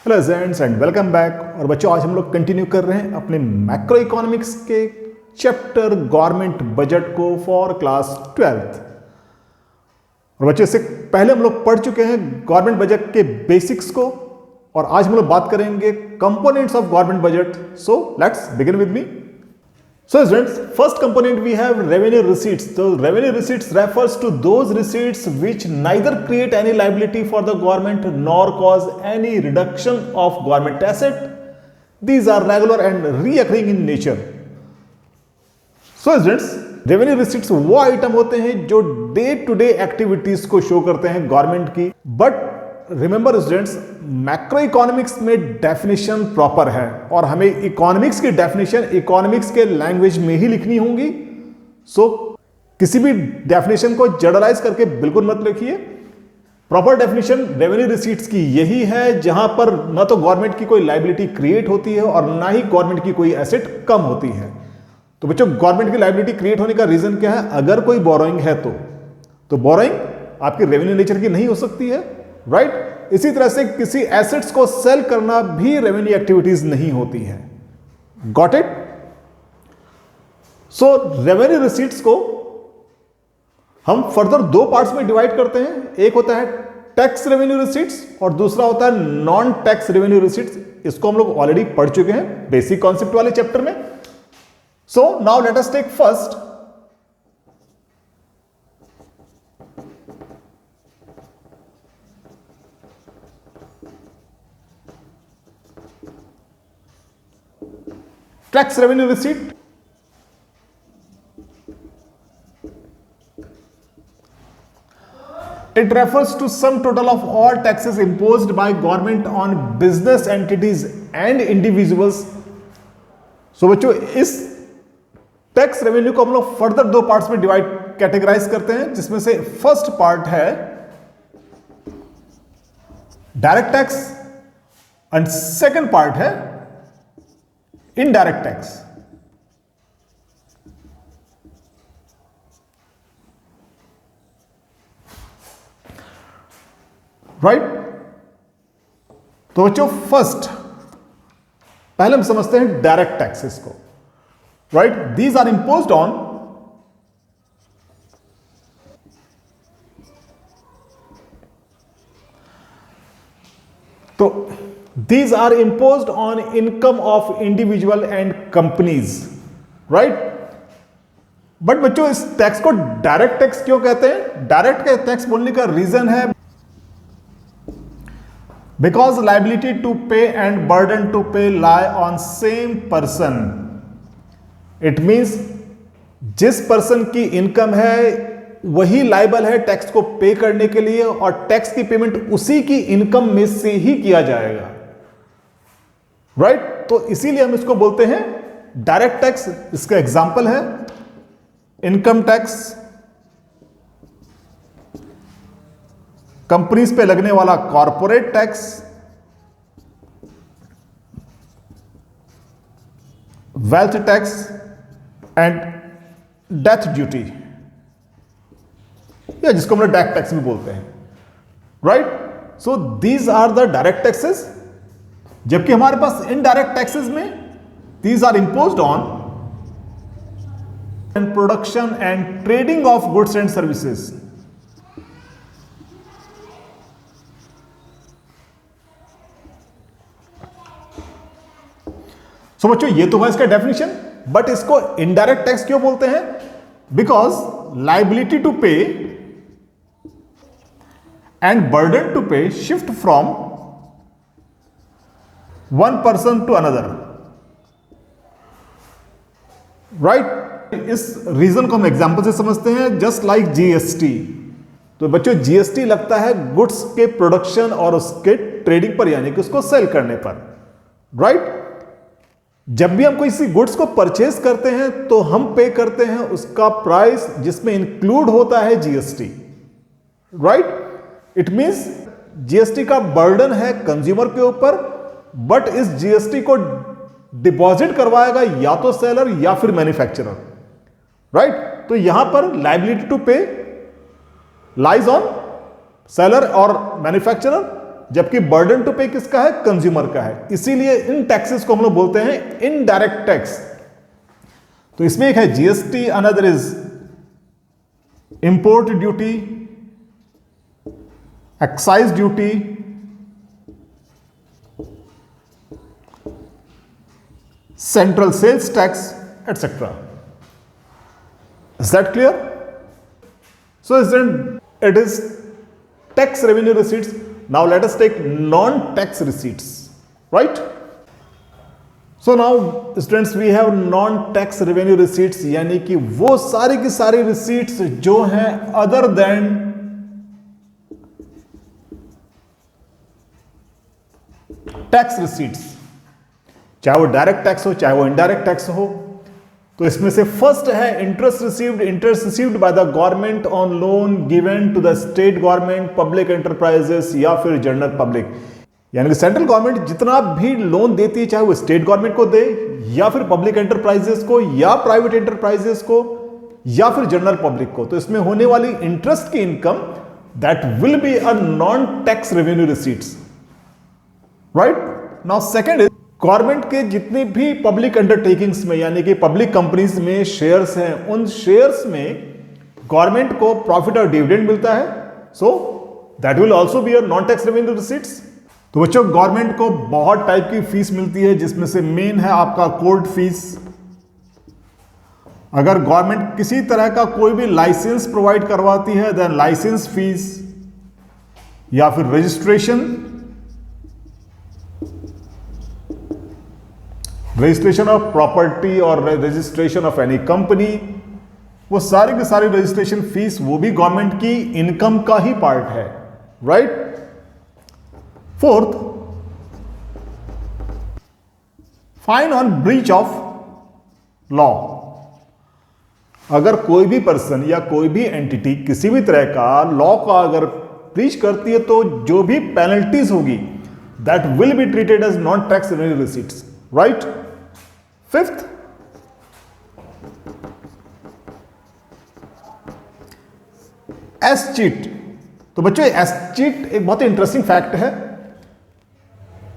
Hello friends and welcome back. और बच्चों आज हम लोग कंटिन्यू कर रहे हैं अपने मैक्रो इकोनॉमिक्स के चैप्टर गवर्नमेंट बजट को फॉर क्लास 12th। और बच्चों इससे पहले हम लोग पढ़ चुके हैं गवर्नमेंट बजट के बेसिक्स को और आज हम लोग बात करेंगे components of government budget. So let's begin with me. So students, first component we have revenue receipts. So revenue receipts refers to those receipts which neither create any liability for the government nor cause any reduction of government asset. These are regular and reoccurring in nature. So students, revenue receipts वो item होते हैं जो day to day activities को show करते हैं government की। But remember students, macro economics में definition proper है और हमें इकोनॉमिक्स की डेफिनेशन इकोनॉमिक्स के लैंग्वेज में ही लिखनी होगी। सो किसी भी डेफिनेशन को जनरलाइज करके बिल्कुल मत लिखिए। प्रॉपर डेफिनेशन रेवेन्यू रिसीट्स की यही है जहां पर ना तो गवर्नमेंट की कोई लाइबिलिटी क्रिएट होती है और ना ही गवर्नमेंट की कोई एसेट कम होती है। तो बच्चों, गवर्नमेंट की लाइबिलिटी क्रिएट होने का रीजन क्या है? अगर कोई बोरोइंग है तो बोरोइंग आपकी रेवेन्यू नेचर की नहीं हो सकती है, राइट? इसी तरह से किसी एसेट्स को सेल करना भी रेवेन्यू एक्टिविटीज नहीं होती है। Got it? So revenue receipts को हम फर्दर दो पार्ट्स में डिवाइड करते हैं। एक होता है टैक्स रेवेन्यू रिसीट्स और दूसरा होता है नॉन टैक्स रेवेन्यू रिसीट्स। इसको हम लोग ऑलरेडी पढ़ चुके हैं बेसिक कॉन्सेप्ट वाले चैप्टर में। So now let us take first tax revenue receipt. It refers to sum total of all taxes imposed by government on business entities and individuals. So बच्चों, इस टैक्स रेवेन्यू को हम लोग further दो parts में divide categorise करते हैं, जिसमें से फर्स्ट पार्ट है direct tax and second part है इनडायरेक्ट टैक्स। राइट? तो बच्चों, फर्स्ट पहले हम समझते हैं डायरेक्ट टैक्सेस को। Right? These are imposed on These are imposed on income of individual and companies, right? But बच्चों, इस टैक्स को डायरेक्ट टैक्स क्यों कहते हैं? डायरेक्ट टैक्स बोलने का रीजन है because liability to pay and burden to पे lie on same person. It means जिस पर्सन की इनकम है वही लाइबल है टैक्स को पे करने के लिए और टैक्स की पेमेंट उसी की इनकम में से ही किया जाएगा। राइट? तो इसीलिए हम इसको बोलते हैं डायरेक्ट टैक्स। इसका एग्जांपल है इनकम टैक्स, कंपनीज पे लगने वाला corporate tax, wealth tax and death duty, या जिसको हम लोग डायरेक्ट टैक्स भी बोलते हैं। Right? So these are the direct taxes. जबकि हमारे पास इनडायरेक्ट टैक्सेस में these are imposed on production and trading of goods and services. So बच्चों, ये तो है इसका डेफिनेशन। बट इसको इनडायरेक्ट टैक्स क्यों बोलते हैं? Because liability to pay and burden to pay shift from one person to another. Right? इस रीजन को हम एग्जांपल से समझते हैं, जस्ट लाइक जीएसटी। तो बच्चों, जीएसटी लगता है गुड्स के प्रोडक्शन और उसके ट्रेडिंग पर, यानी कि उसको सेल करने पर। राइट? जब भी हम कोई किसी गुड्स को परचेज करते हैं तो हम पे करते हैं उसका प्राइस जिसमें इंक्लूड होता है GST. Right? It means GST का बर्डन है कंज्यूमर के ऊपर, बट इस जीएसटी को डिपॉजिट करवाएगा या तो सेलर या फिर मैन्युफैक्चरर। राइट? तो यहां पर लाइबिलिटी टू पे लाइज ऑन सेलर और मैन्युफैक्चरर जबकि बर्डन टू पे किसका है? कंज्यूमर का है। इसीलिए इन टैक्सेस को हम लोग बोलते हैं इनडायरेक्ट टैक्स। तो इसमें एक है GST, another is import duty, excise duty, central sales tax, etcetera. Is that clear? So it is tax revenue receipts. Now let us take non-tax receipts, right? So now students we have non-tax revenue receipts, यानी कि वो सारी की सारी receipts जो हैं other than tax receipts, चाहे वो डायरेक्ट टैक्स हो चाहे वो इनडायरेक्ट टैक्स हो। तो इसमें से फर्स्ट है interest received by the government on loan given to the state government, public enterprises या फिर जनरल पब्लिक। यानी कि सेंट्रल गवर्नमेंट जितना भी लोन देती है, चाहे वो स्टेट गवर्नमेंट को दे या फिर पब्लिक एंटरप्राइजेस को या प्राइवेट एंटरप्राइजेस को या फिर जनरल पब्लिक को, तो इसमें होने वाली इंटरेस्ट की income that will be a non tax revenue receipts, right. Now second is government के जितनी भी पब्लिक अंडरटेकिंग्स में यानी कि पब्लिक कंपनीज में शेयर्स हैं, उन शेयर्स में गवर्नमेंट को प्रॉफिट और डिविडेंड मिलता है, so that will also be a non tax revenue receipts. तो बच्चों गवर्नमेंट को बहुत टाइप की फीस मिलती है, जिसमें से मेन है आपका कोर्ट फीस। अगर गवर्नमेंट किसी तरह का कोई भी लाइसेंस प्रोवाइड करवाती है देन लाइसेंस फीस, या फिर रजिस्ट्रेशन ऑफ प्रॉपर्टी और रजिस्ट्रेशन ऑफ एनी कंपनी, वो सारी की सारी रजिस्ट्रेशन फीस वो भी गवर्नमेंट की इनकम का ही पार्ट है, right. Fourth, fine on breach of law. अगर कोई भी पर्सन या कोई भी एंटिटी किसी भी तरह का लॉ का अगर ब्रीच करती है तो जो भी पेनल्टीज होगी that will be treated as non tax revenue receipts, right. Fifth, escheat. तो बच्चों एस चीट एक बहुत ही इंटरेस्टिंग फैक्ट है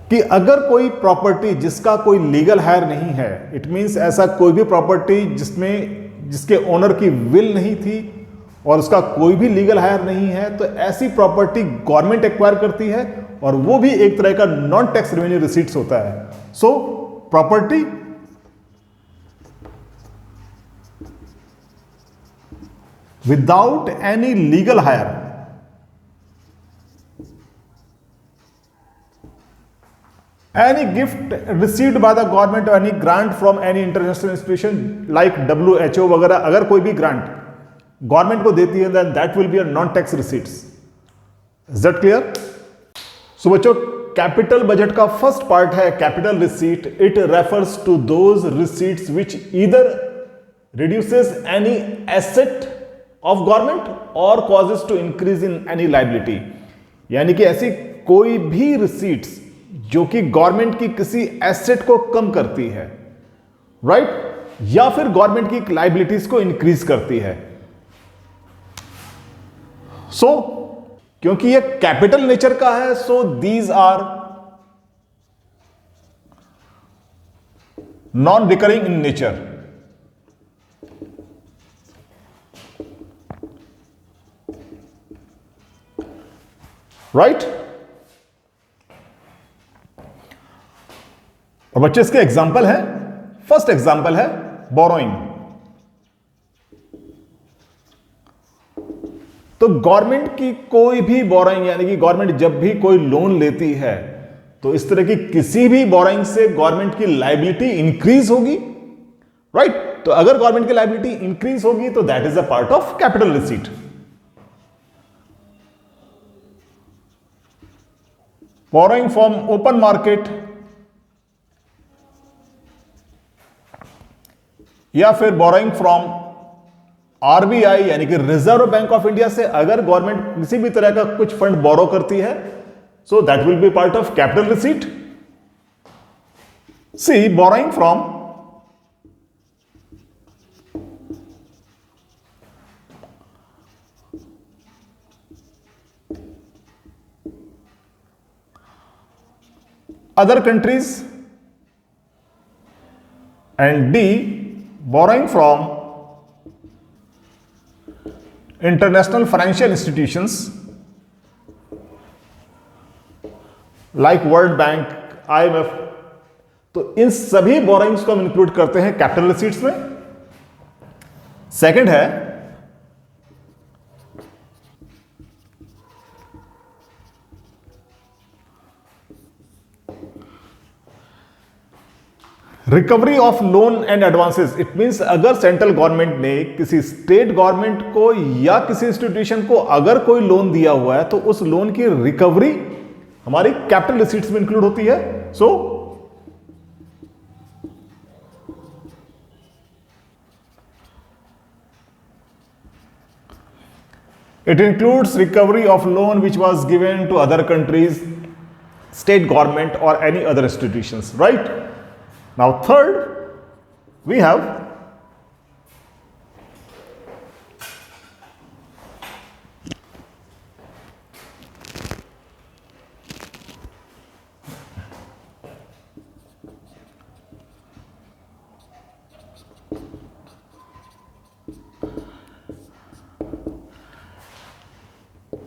कि अगर कोई प्रॉपर्टी जिसका कोई लीगल हायर नहीं है, इट मींस ऐसा कोई भी प्रॉपर्टी जिसके ओनर की विल नहीं थी और उसका कोई भी लीगल हायर नहीं है, तो ऐसी प्रॉपर्टी गवर्नमेंट एक्वायर करती है और वो भी एक तरह का नॉन टैक्स रेवेन्यू रिसीट्स होता है। So property without any legal hire, any gift received by the government or any grant from any international institution like WHO वगैरह, अगर कोई भी ग्रांट गवर्नमेंट को देती है then that will be a non tax receipts. Is that clear? So बच्चों capital budget का first part है capital receipt. It refers to those receipts which either reduces any asset of government or causes to increase in any liability। यानी कि ऐसी कोई भी receipts जो कि गवर्नमेंट की किसी एसेट को कम करती है, राइट, या फिर गवर्नमेंट की लाइबिलिटीज को इंक्रीज करती है। सो क्योंकि ये कैपिटल नेचर का है, so these are non recurring in nature. Right. और बच्चे इसके एग्जाम्पल है, फर्स्ट एग्जाम्पल है बोरोइंग। तो गवर्नमेंट की कोई भी बोरोइंग यानी कि गवर्नमेंट जब भी कोई लोन लेती है तो इस तरह की किसी भी बोरोइंग से गवर्नमेंट की लायबिलिटी इंक्रीज होगी, राइट। तो अगर गवर्नमेंट की लायबिलिटी इंक्रीज होगी तो that is a part of capital receipt. Borrowing from open market या फिर बोरोइंग फ्रॉम आरबीआई यानी कि रिजर्व बैंक ऑफ इंडिया से अगर गवर्नमेंट किसी भी तरह का कुछ फंड बोरो करती है, so that will be part of capital receipt. See borrowing from other countries, and D, borrowing from international financial institutions like World Bank, IMF। तो इन सभी बोरोइंग्स को हम इंक्लूड करते हैं कैपिटल रिसीट्स में। सेकंड है recovery of loan and advances. It means अगर central government ने किसी स्टेट गवर्नमेंट को या किसी इंस्टीट्यूशन को अगर कोई लोन दिया हुआ है तो उस लोन की रिकवरी हमारी कैपिटल रिसीट्स में इंक्लूड होती है। सो it includes recovery of loan which was given to other countries, state government or any other institutions, right? Now third, we have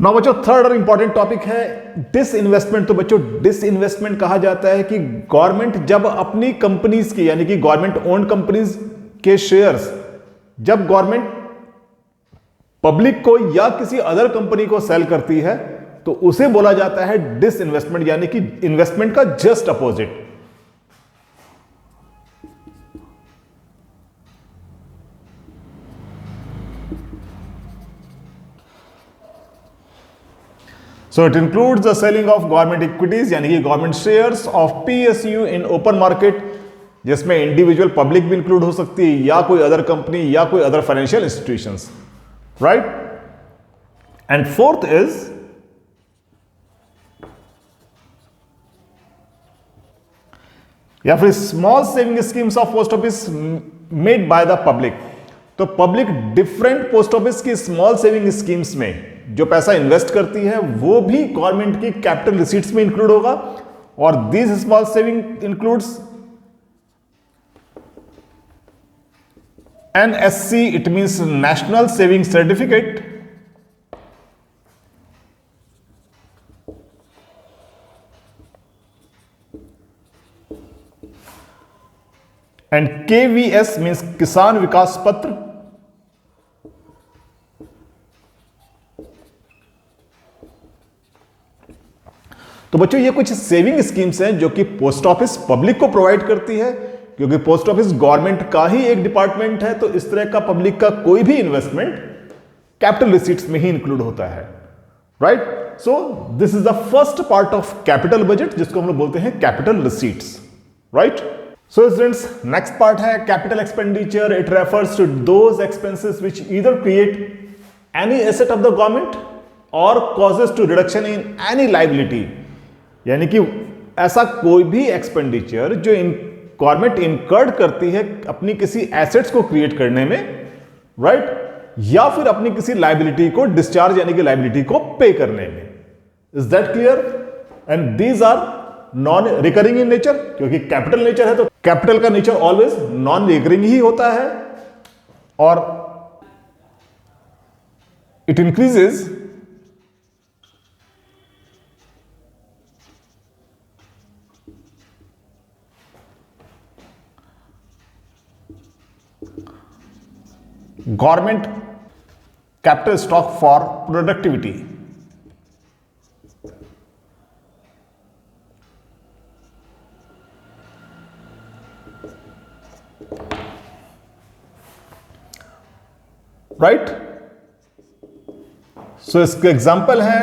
now बच्चों थर्ड और इंपॉर्टेंट टॉपिक है disinvestment. तो बच्चों disinvestment कहा जाता है कि गवर्नमेंट जब अपनी कंपनीज की यानी कि गवर्नमेंट ओन्ड कंपनीज के शेयर्स जब गवर्नमेंट पब्लिक को या किसी अदर कंपनी को सेल करती है तो उसे बोला जाता है डिसइन्वेस्टमेंट, यानी कि इन्वेस्टमेंट का just opposite. So it includes the selling of government equities यानी कि government shares of PSU in open market, जिसमें इंडिविजुअल पब्लिक भी इंक्लूड हो सकती है या कोई अदर कंपनी या कोई other financial institutions, right. And fourth is या फिर small saving schemes of post office made by the public. तो पब्लिक डिफरेंट पोस्ट ऑफिस की स्मॉल सेविंग स्कीम्स में जो पैसा इन्वेस्ट करती है वो भी गवर्नमेंट की कैपिटल रिसीट्स में इंक्लूड होगा। और this small saving includes NSC, it means national saving certificate, and KVS means किसान विकास पत्र, तो बच्चों ये कुछ सेविंग स्कीम्स हैं जो कि पोस्ट ऑफिस पब्लिक को प्रोवाइड करती है, क्योंकि पोस्ट ऑफिस गवर्नमेंट का ही एक डिपार्टमेंट है। तो इस तरह का पब्लिक का कोई भी इन्वेस्टमेंट कैपिटल रिसीट्स में ही इंक्लूड होता है, right. So this is the first part of capital budget, जिसको हम लोग बोलते हैं capital receipts, right. So students next part है capital expenditure. It refers to those expenses which either create any asset of the government और causes to reduction in any liability, यानी कि ऐसा कोई भी एक्सपेंडिचर जो गवर्नमेंट इनकर्ड करती है अपनी किसी एसेट्स को क्रिएट करने में, राइट, या फिर अपनी किसी लायबिलिटी को डिस्चार्ज यानी कि लायबिलिटी को पे करने में। Is that clear? And these are non recurring in nature, क्योंकि कैपिटल नेचर है तो कैपिटल का नेचर ऑलवेज नॉन रिकरिंग ही होता है और it increases government capital stock for productivity, right? So इसके एग्जाम्पल है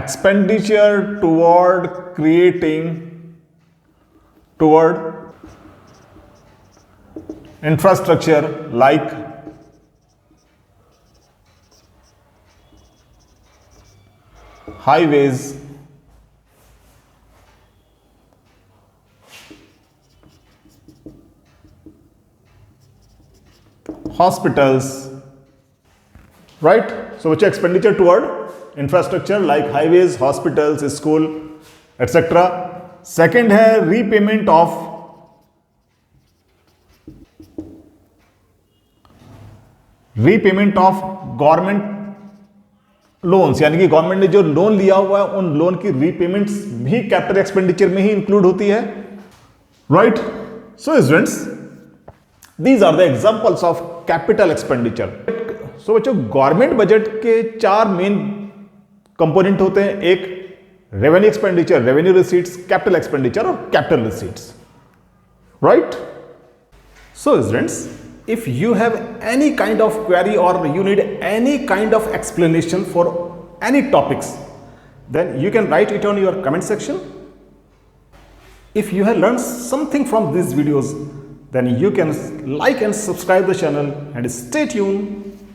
expenditure toward infrastructure like highways, hospitals, right? So which expenditure toward infrastructure like highways, hospitals, school etcetera. Second है repayment of government loans, यानी कि government ने जो loan लिया हुआ है उन लोन की रीपेमेंट्स भी कैपिटल एक्सपेंडिचर में ही इंक्लूड होती है, right. So students, these are the examples of capital expenditure. So बच्चों, गवर्नमेंट बजट के चार मेन कंपोनेंट होते हैं। एक revenue expenditure, revenue receipts, capital expenditure और capital receipts, right. So students, if you have any kind of query or you need any kind of explanation for any topics, then you can write it on your comment section. If you have learned something from these videos, then you can like and subscribe the channel and stay tuned